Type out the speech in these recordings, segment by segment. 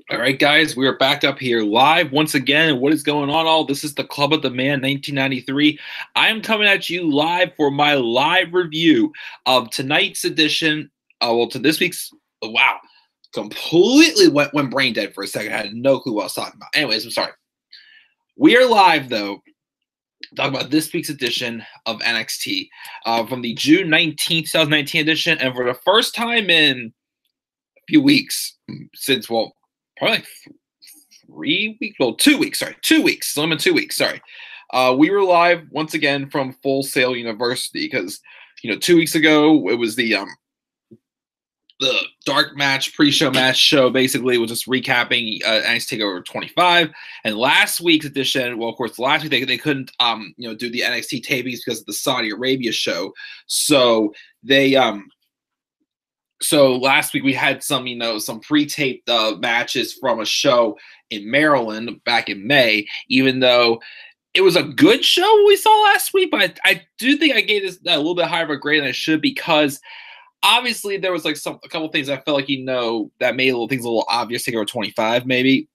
All right, guys, we are back up here live once again. What is going on? All this is the Club of the Man 1993. I am coming at you live for my live review of tonight's edition. To this week's. Wow, completely went brain dead for a second. I had no clue what I was talking about. Anyways, I'm sorry. We are live though. Talking about this week's edition of NXT from the June 19th, 2019 edition, and for the first time in a few weeks since probably like 3 weeks. Well, 2 weeks. Sorry, 2 weeks. Limited 2 weeks. Sorry. We were live once again from Full Sail University because 2 weeks ago it was the dark match pre-show match show. Basically, was just recapping NXT Takeover 25. And last week's edition, well, of course, last week they couldn't do the NXT tapings because of the Saudi Arabia show. So they So last week we had some pre-taped matches from a show in Maryland back in May, even though it was a good show we saw last week. But I do think I gave this a little bit higher of a grade than I should, because obviously there was like a couple things I felt like that made things a little obvious. Takeover 25, maybe,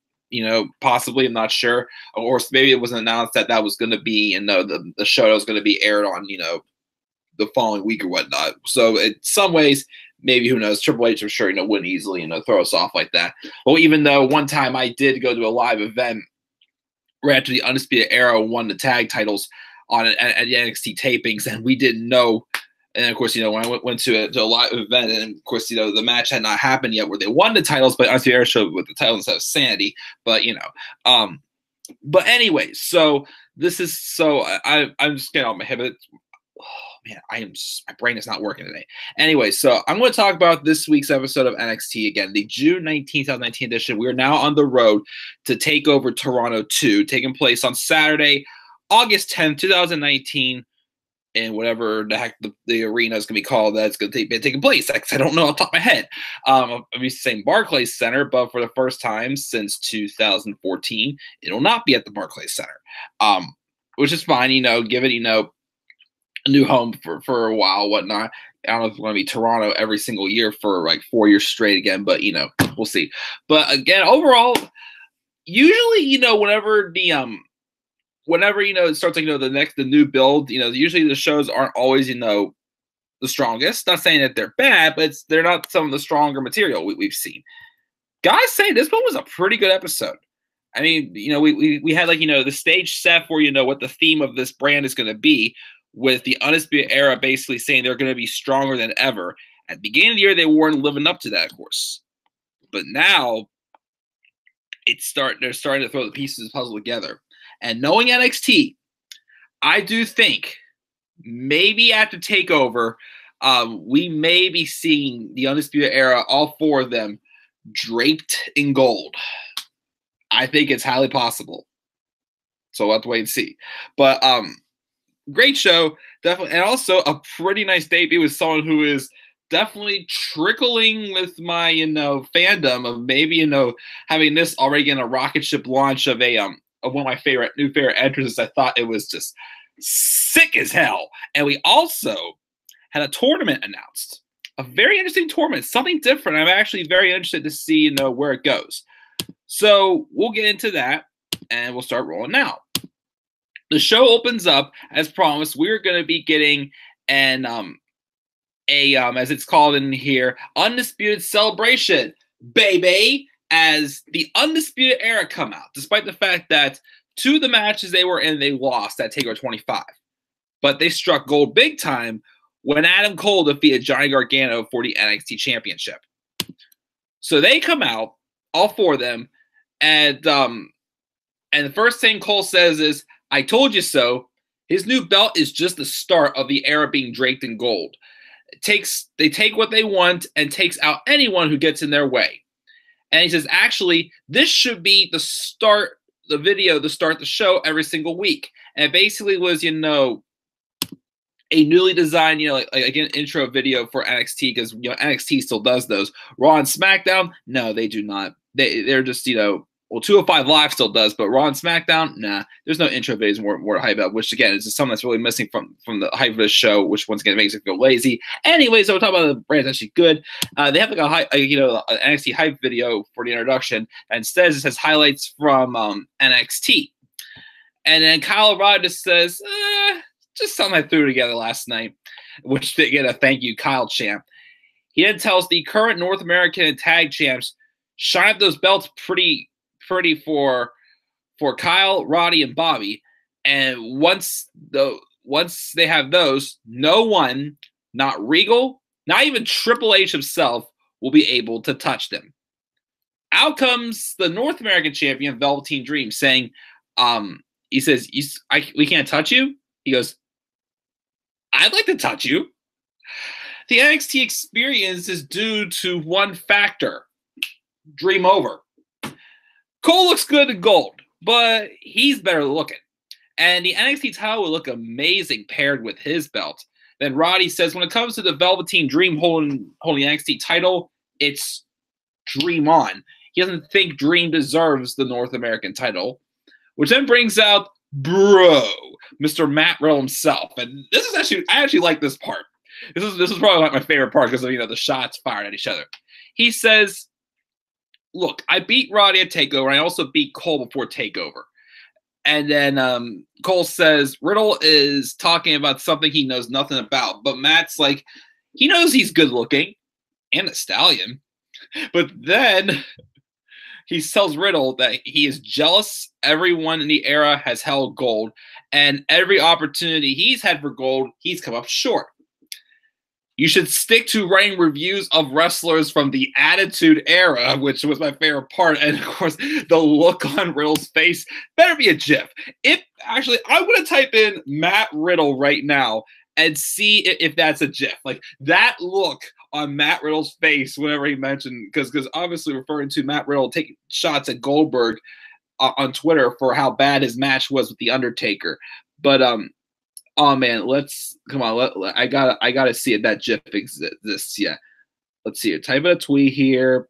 possibly, I'm not sure, or maybe it wasn't announced that was going to be the show that was going to be aired on the following week or whatnot. So in some ways, maybe, who knows, Triple H, I'm sure, wouldn't easily, throw us off like that. Well, even though one time I did go to a live event right after the Undisputed Era won the tag titles at the NXT tapings, and we didn't know. And of course, when I went to a live event, and of course, the match had not happened yet where they won the titles, but Undisputed Era showed with the titles instead of Sanity. But but anyway, so this is I'm just getting on my head. Oh man, my brain is not working today. Anyway, so I'm going to talk about this week's episode of NXT again, the June 19th, 2019 edition. We are now on the road to TakeOver Toronto 2, taking place on Saturday, August 10th, 2019, in whatever the heck the arena is going to be called that's going to be taking place. I don't know off the top of my head. I'll be saying Barclays Center, but for the first time since 2014, it'll not be at the Barclays Center, which is fine. Give it, a new home for a while, whatnot. I don't know if it's going to be Toronto every single year for like 4 years straight again, but we'll see. But again, overall, usually whenever it starts like the new build, usually the shows aren't always the strongest. Not saying that they're bad, but they're not some of the stronger material we've seen. Guys say this one was a pretty good episode. I mean, we had like the stage set for what the theme of this brand is going to be, with the Undisputed Era basically saying they're going to be stronger than ever. At the beginning of the year, they weren't living up to that, of course. But now they're starting to throw the pieces of the puzzle together. And knowing NXT, I do think maybe after TakeOver, we may be seeing the Undisputed Era, all four of them, draped in gold. I think it's highly possible. So we'll have to wait and see. But great show, definitely, and also a pretty nice debut with someone who is definitely trickling with my fandom of maybe having this already in a rocket ship launch of one of my new favorite entrances. I thought it was just sick as hell. And we also had a tournament announced, a very interesting tournament, something different. I'm actually very interested to see where it goes. So we'll get into that, and we'll start rolling now. The show opens up as promised. We're going to be getting an as it's called in here, Undisputed Celebration, baby, as the Undisputed Era come out, despite the fact that 2 of the matches they were in, they lost at TakeOver 25. But they struck gold big time when Adam Cole defeated Johnny Gargano for the NXT Championship. So they come out, all 4 of them, and the first thing Cole says is, "I told you so." His new belt is just the start of the era being draped in gold. They take what they want and takes out anyone who gets in their way. And he says, actually, this should be the start the show every single week. And it basically was, a newly designed, like an intro video for NXT, because NXT still does those. Raw and SmackDown, no, they do not. They're just, Well, 205 Live still does, but Raw and SmackDown, nah. There's no intro videos more to hype up, which again is just something that's really missing from the hype of this show, which once again makes it go lazy. Anyways, so we're talking about the brand's actually good. They have like an NXT hype video for the introduction, and instead it says highlights from NXT. And then Kyle O'Reilly just says, just something I threw together last night, which they get a thank you, Kyle champ. He then tells the current North American and tag champs, shine up those belts pretty for Kyle, Roddy, and Bobby. And once they have those, no one, not Regal, not even Triple H himself, will be able to touch them. Out comes the North American champion, Velveteen Dream, saying, he says, we can't touch you? He goes, I'd like to touch you. The NXT experience is due to one factor, Dream over. Cole looks good in gold, but he's better looking. And the NXT title will look amazing paired with his belt. Then Roddy says, when it comes to the Velveteen Dream holding the NXT title, it's Dream on. He doesn't think Dream deserves the North American title, which then brings out Mr. Matt Riddle himself. And this is actually, I actually like this part. This is probably like my favorite part because of, the shots fired at each other. He says, look, I beat Roddy at TakeOver. I also beat Cole before TakeOver. And then Cole says Riddle is talking about something he knows nothing about. But Matt's like, he knows he's good looking and a stallion. But then he tells Riddle that he is jealous everyone in the era has held gold. And every opportunity he's had for gold, he's come up short. You should stick to writing reviews of wrestlers from the Attitude Era, which was my favorite part. And, of course, the look on Riddle's face better be a GIF. I'm going to type in Matt Riddle right now and see if that's a GIF. Like, that look on Matt Riddle's face whenever he mentioned, because obviously referring to Matt Riddle taking shots at Goldberg on Twitter for how bad his match was with The Undertaker. But, oh man, come on. I gotta see if that GIF exists. Yeah, let's see it. Type in a tweet here.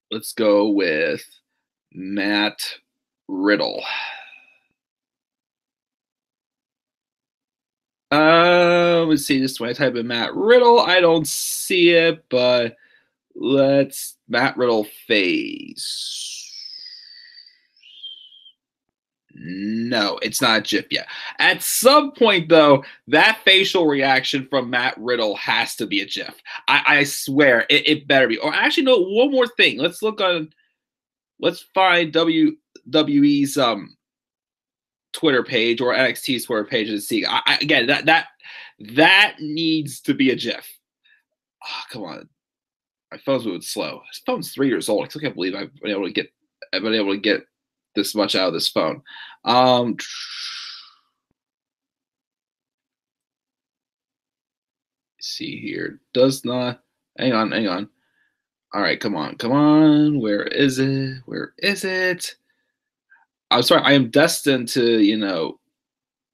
Let's go with Matt Riddle. Let's see this when I type in Matt Riddle. I don't see it, but let's Matt Riddle face. No, it's not a GIF yet. At some point, though, that facial reaction from Matt Riddle has to be a GIF. I swear, it better be. Or actually, no, one more thing. Let's find WWE's Twitter page or NXT's Twitter page and see. Again, that needs to be a GIF. Oh, come on. My phone's moving slow. This phone's 3 years old. I still can't believe I've been able to get this much out of this phone. See here. Does not. Hang on. All right, come on. Where is it? I'm sorry. I am destined to,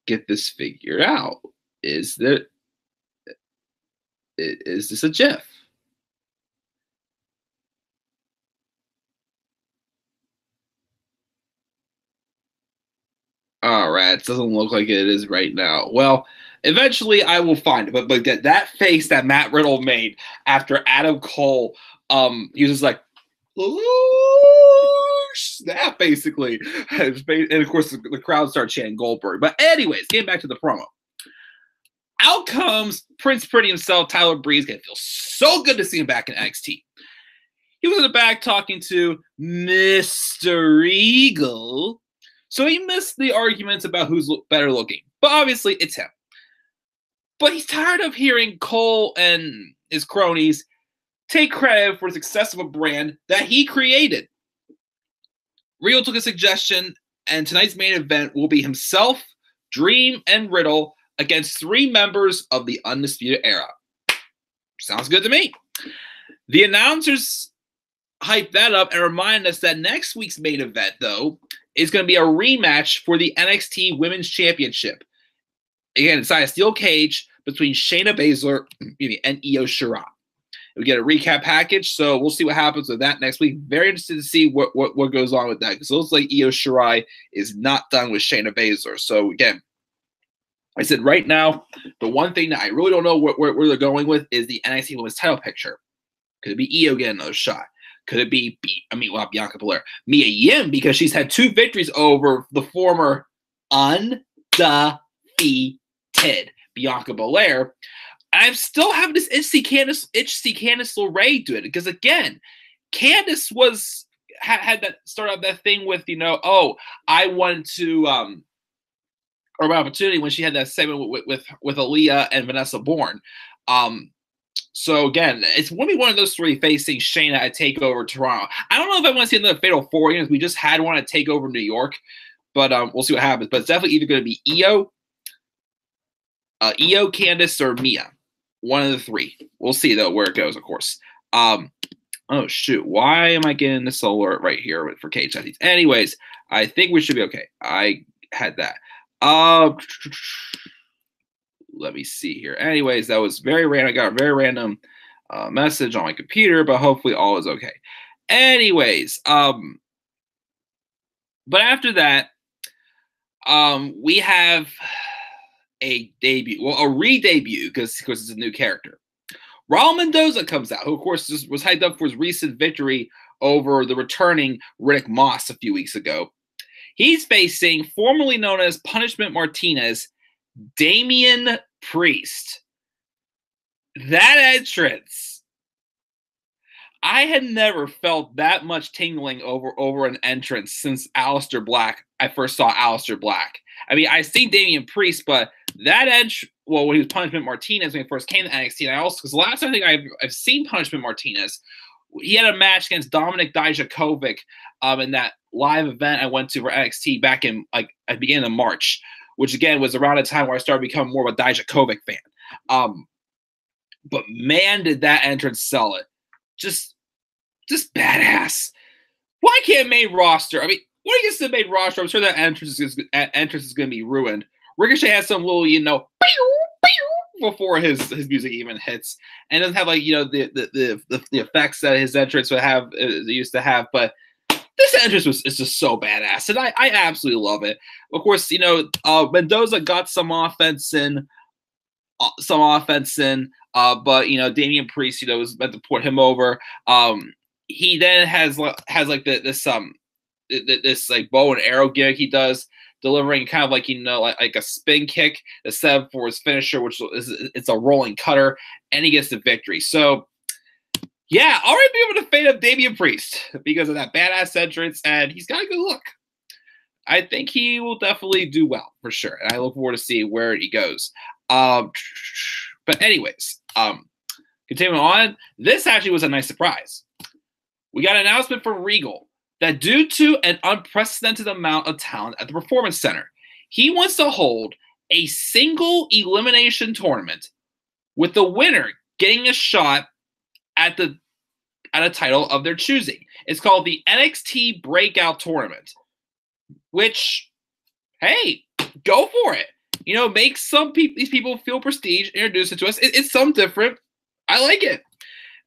get this figured out. Is this a GIF? All right, it doesn't look like it is right now. Well, eventually I will find it. But that face that Matt Riddle made after Adam Cole, he was just like, ooh, snap, basically. And of course, the crowd started chanting Goldberg. But anyways, getting back to the promo. Out comes Prince Pretty himself, Tyler Breeze. Gonna feel so good to see him back in NXT. He was in the back talking to Mr. Eagle. So he missed the arguments about who's better looking. But obviously, it's him. But he's tired of hearing Cole and his cronies take credit for the success of a brand that he created. Regal took a suggestion, and tonight's main event will be himself, Dream, and Riddle against 3 members of the Undisputed Era. Sounds good to me. The announcers hype that up and remind us that next week's main event, though, is going to be a rematch for the NXT Women's Championship. Again, inside a steel cage between Shayna Baszler and Io Shirai. We get a recap package, so we'll see what happens with that next week. Very interested to see what goes on with that, because it looks like Io Shirai is not done with Shayna Baszler. So again, I said right now, the one thing that I really don't know where they're going with is the NXT Women's title picture. Could it be Io getting another shot? Could it be Bianca Belair? Mia Yim, because she's had 2 victories over the former undefeated Bianca Belair. And I'm still having this itch to see Candice LeRae do it, because again, Candice had that start out that thing with, I wanted to or my opportunity when she had that segment with Aaliyah and Vanessa Bourne. So again, it's going to be one of those 3 facing Shayna at TakeOver Toronto. I don't know if I want to see another Fatal 4, because we just had one at TakeOver New York, but we'll see what happens. But it's definitely either going to be Io, Candice, or Mia. One of the 3. We'll see though where it goes, of course. Oh shoot, why am I getting this alert right here for Cage Athletes? Anyways, I think we should be okay. I had that. Let me see here. Anyways, that was very random. I got a very random message on my computer, but hopefully all is okay. Anyways, but after that, we have a debut. Well, a re-debut, because it's a new character. Raul Mendoza comes out, who of course was hyped up for his recent victory over the returning Riddick Moss a few weeks ago. He's facing, formerly known as Punishment Martinez, Damian Priest. That entrance, I had never felt that much tingling over an entrance since Aleister Black. I first saw Aleister Black. I mean, I've seen Damian Priest, but that when he was Punishment Martinez when he first came to NXT, and I also, because the last time I think I've seen Punishment Martinez, he had a match against Dominik Dijakovic in that live event I went to for NXT back in at the beginning of March, which again was around a time where I started becoming more of a Dijakovic fan. But man, did that entrance sell it. Just badass. Why can't main roster? I mean, when he gets to the main roster, I'm sure that entrance is going to be ruined. Ricochet has some little, before his music even hits, and doesn't have the effects that his entrance would have used to have. But this entrance is just so badass, and I absolutely love it. Of course, Mendoza got some offense in, but Damian Priest, was meant to put him over. He then has this bow and arrow gimmick he does, delivering kind of like a spin kick instead for his finisher, which it's a rolling cutter, and he gets the victory. So yeah, already be able to fade up Damian Priest because of that badass entrance, and he's got a good look. I think he will definitely do well for sure, and I look forward to seeing where he goes. But anyways, continuing on, this actually was a nice surprise. We got an announcement from Regal that due to an unprecedented amount of talent at the Performance Center, he wants to hold a single elimination tournament with the winner getting a shot at a title of their choosing. It's called the NXT Breakout Tournament, which, hey, go for it. Make these people feel prestige, introduce it to us. It's something different. I like it.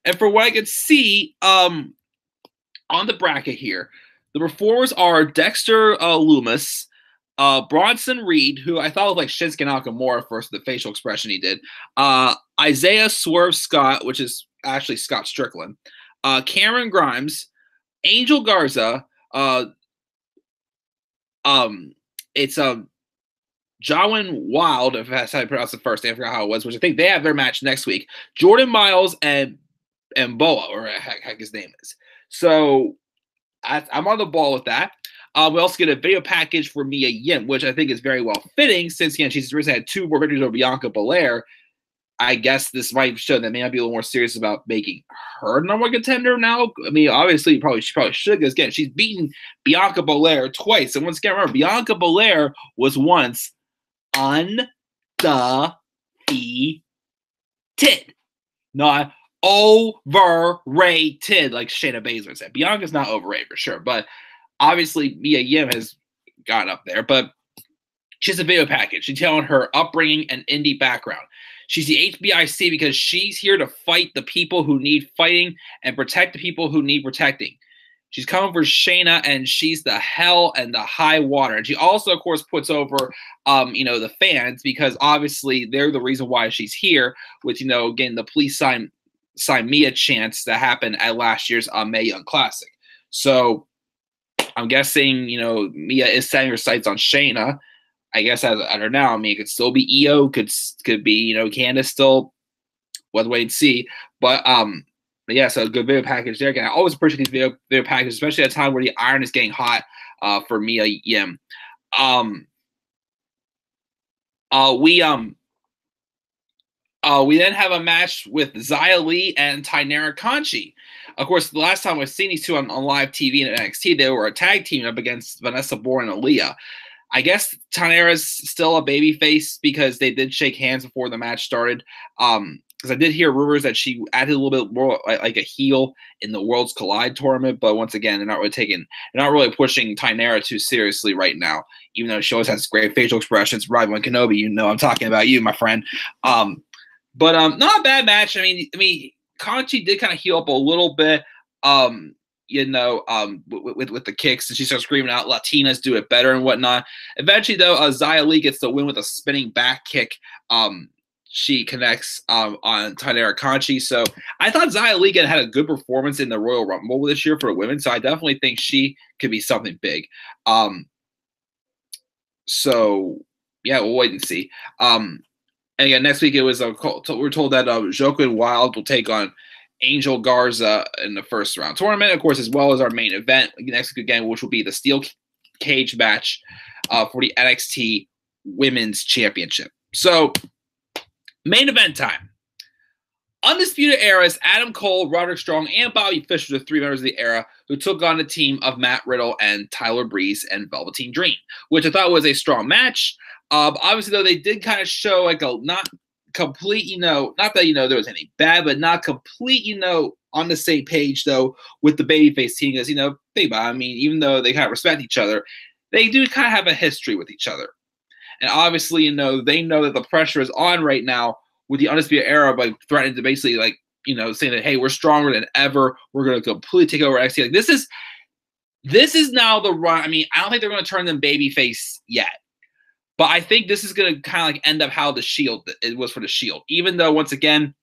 And for what I could see, on the bracket here, the performers are Dexter Lumis, Bronson Reed, who I thought was like Shinsuke Nakamura first, the facial expression he did, Isaiah Swerve Scott, which is actually Scott Strickland, Cameron Grimes, Angel Garza, it's Jawin Wild, if that's how you pronounce it first, I forgot how it was, which I think they have their match next week, Jordan Miles and Boa, or heck his name is. So I'm on the ball with that. We also get a video package for Mia Yim, which I think is very well fitting since she's recently had 2 more victories over Bianca Belair. I guess this might show that may not be a little more serious about making her number 1 contender now. I mean, obviously, she probably should, because again, she's beaten Bianca Belair twice. And once again, remember, Bianca Belair was once undefeated, not overrated, like Shayna Baszler said. Bianca's not overrated for sure, but obviously Mia Yim has gotten up there. But she's a video package. She's telling her upbringing and indie background. She's the HBIC because she's here to fight the people who need fighting and protect the people who need protecting. She's coming for Shayna, and she's the hell and the high water. And she also, of course, puts over, the fans, because obviously they're the reason why she's here. With, again, the please sign Mia chants that happened at last year's Mae Young Classic. So I'm guessing, Mia is setting her sights on Shayna. I guess I don't know. I mean, it could still be Io, could be, Candice still. We'll have to wait and see. But yeah, so a good video package there. Again, I always appreciate these video packages, especially at a time where the iron is getting hot for Mia Yim. We then have a match with Xia Li and Tainara Conchi. Of course, the last time we've seen these two on live TV and NXT, they were a tag team up against Vanessa Borne and Aaliyah. I guess Tainara's still a babyface because they did shake hands before the match started. Because I did hear rumors that she added a little bit more like a heel in the Worlds Collide tournament, but once again, they're not really pushing Tainara too seriously right now, even though she always has great facial expressions. Rylan Kenobi, I'm talking about you, my friend. But not a bad match. I mean, Conchi did kind of heal up a little bit, with the kicks, and she starts screaming out, "Latinas do it better" and whatnot. Eventually, though, Xia Li gets the win with a spinning back kick. She connects on Tainara Conchi. So I thought Xia Li had a good performance in the Royal Rumble this year for women. So I definitely think she could be something big. So yeah, we'll wait and see. And again, next week we're told that Joaquin Wilde will take on Angel Garza in the first round tournament, of course, as well as our main event next week again, which will be the steel cage match for the NXT Women's Championship. So main event time. Undisputed Era's Adam Cole, Roderick Strong, and Bobby Fish were the three members of the Era who took on the team of Matt Riddle and Tyler Breeze and Velveteen Dream, which I thought was a strong match. Obviously, though, they did kind of show like a not complete, not that, there was any bad, but not complete, on the same page, though, with the babyface team. Because, think about it, I mean, even though they kind of respect each other, they do kind of have a history with each other. And obviously, they know that the pressure is on right now with the Undisputed Era by threatening to basically, saying that, hey, we're stronger than ever. We're going to completely take over NXT. Like, this is now the run. I mean, I don't think they're going to turn them babyface yet. But I think this is going to kind of end up how the Shield it was for the Shield. Even though, once again,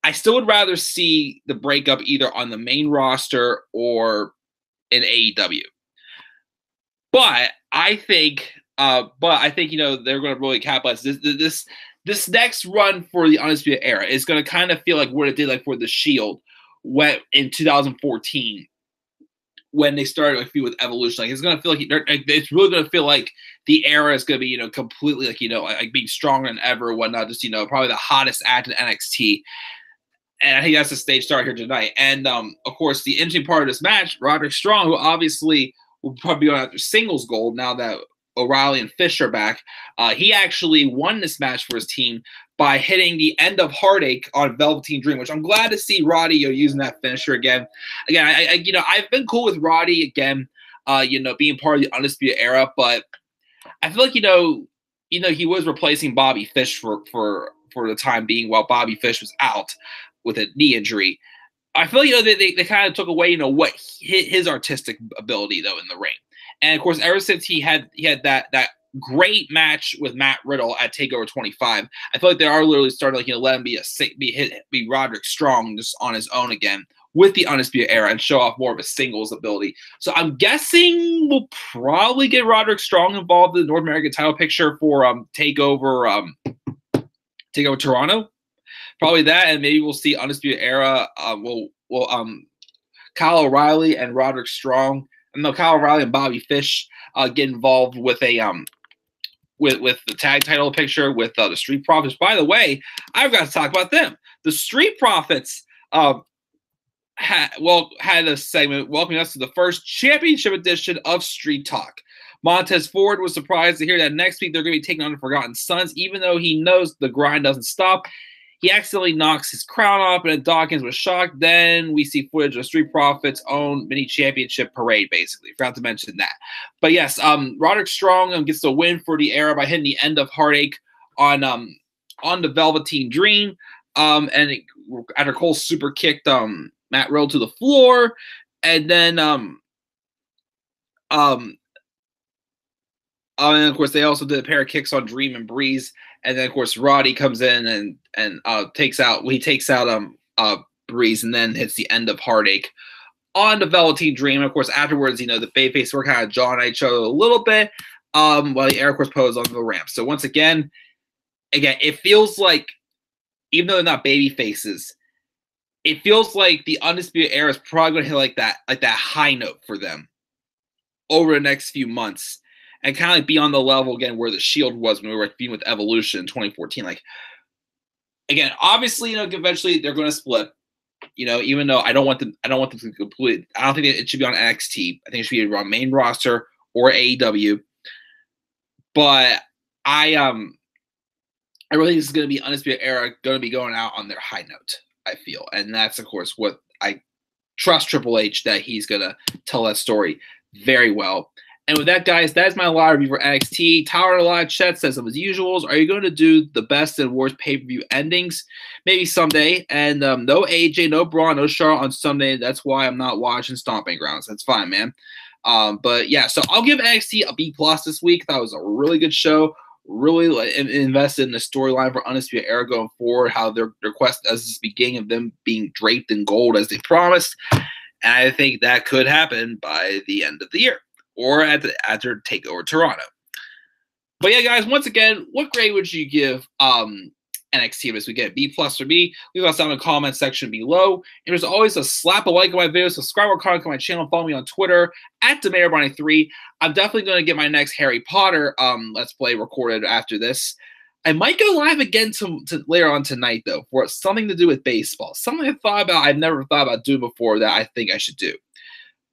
I still would rather see the breakup either on the main roster or in AEW. But I think they're going to really capitalize. This next run for the Undisputed Era is going to kind of feel like what it did like for the Shield when in 2014 when they started with Evolution. Like, it's going to feel like it's really going to feel like the Era is going to be completely like being stronger than ever, whatnot. Just probably the hottest act in NXT. And I think that's the stage start here tonight. And of course, the interesting part of this match, Roderick Strong, who obviously will probably be going after singles gold now that O'Reilly and Fish are back. He actually won this match for his team by hitting the end of Heartache on Velveteen Dream, which I'm glad to see Roddy using that finisher again. Again, I've been cool with Roddy again, being part of the Undisputed Era, but I feel like he was replacing Bobby Fish for the time being while Bobby Fish was out with a knee injury. I feel they kind of took away what his artistic ability though in the ring. And of course, ever since he had that great match with Matt Riddle at TakeOver 25, I feel like they are literally starting to let him be Roderick Strong just on his own again with the Undisputed Era and show off more of a singles ability. So I'm guessing we'll probably get Roderick Strong involved in the North American title picture for TakeOver Toronto. Probably that, and maybe we'll see Undisputed Era. Kyle O'Reilly and Roderick Strong. No, Kyle O'Reilly and Bobby Fish get involved with a with the tag title picture with the Street Profits. By the way, I've got to talk about them. The Street Profits had a segment welcoming us to the first championship edition of Street Talk. Montez Ford was surprised to hear that next week they're going to be taking on the Forgotten Sons, even though he knows the grind doesn't stop. He accidentally knocks his crown off, and Dawkins was shocked. Then we see footage of Street Profits' own mini championship parade, basically. Forgot to mention that. But yes, Roderick Strong gets the win for the Era by hitting the end of Heartache on on the Velveteen Dream. After Cole super kicked Matt Riddle to the floor, and then and of course they also did a pair of kicks on Dream and Breeze, and then of course Roddy comes in and takes out Breeze, and then hits the end of Heartache on the Velveteen Dream. Of course, afterwards, the babyface were kind of jawing at each other a little bit, while the Air Force pose on the ramp. So once again, it feels like, even though they're not baby faces, it feels like the Undisputed Era is probably going to hit like that high note for them over the next few months, and kind of like be on the level again where the Shield was when we were being with Evolution in 2014. Like, again, obviously, eventually they're going to split. Even though I don't want them to completely. I don't think it should be on NXT. I think it should be on main roster or AEW. But I really think this is going to be Undisputed Era going to be going out on their high note, I feel. And that's, of course, what I trust Triple H, that he's going to tell that story very well. And with that, guys, that is my live review for NXT. Tower in the live chat says, as usual, are you going to do the best and worst pay-per-view endings? Maybe someday. And no AJ, no Braun, no Charlotte on Sunday. That's why I'm not watching Stomping Grounds. That's fine, man. But yeah, so I'll give NXT a B+ this week. That was a really good show. Really invested in the storyline for Undisputed Era going forward, how their quest as this beginning of them being draped in gold as they promised. And I think that could happen by the end of the year or after TakeOver Toronto. But yeah, guys, once again, what grade would you give NXT this weekend? B+ for me? Leave us down in the comment section below. And there's always a slap a like on my video, subscribe or comment on my channel, follow me on Twitter at DeMayorBonnie3. I'm definitely going to get my next Harry Potter Let's Play recorded after this. I might go live again to later on tonight, though, for something to do with baseball. Something I've never thought about doing before that I think I should do.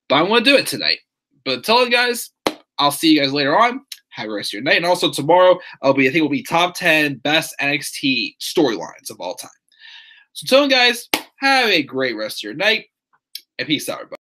But I want to do it tonight. But until then, guys, I'll see you guys later on. Have a rest of your night. And also tomorrow, I think it'll be top 10 best NXT storylines of all time. So until then, guys, have a great rest of your night. And peace out, everybody.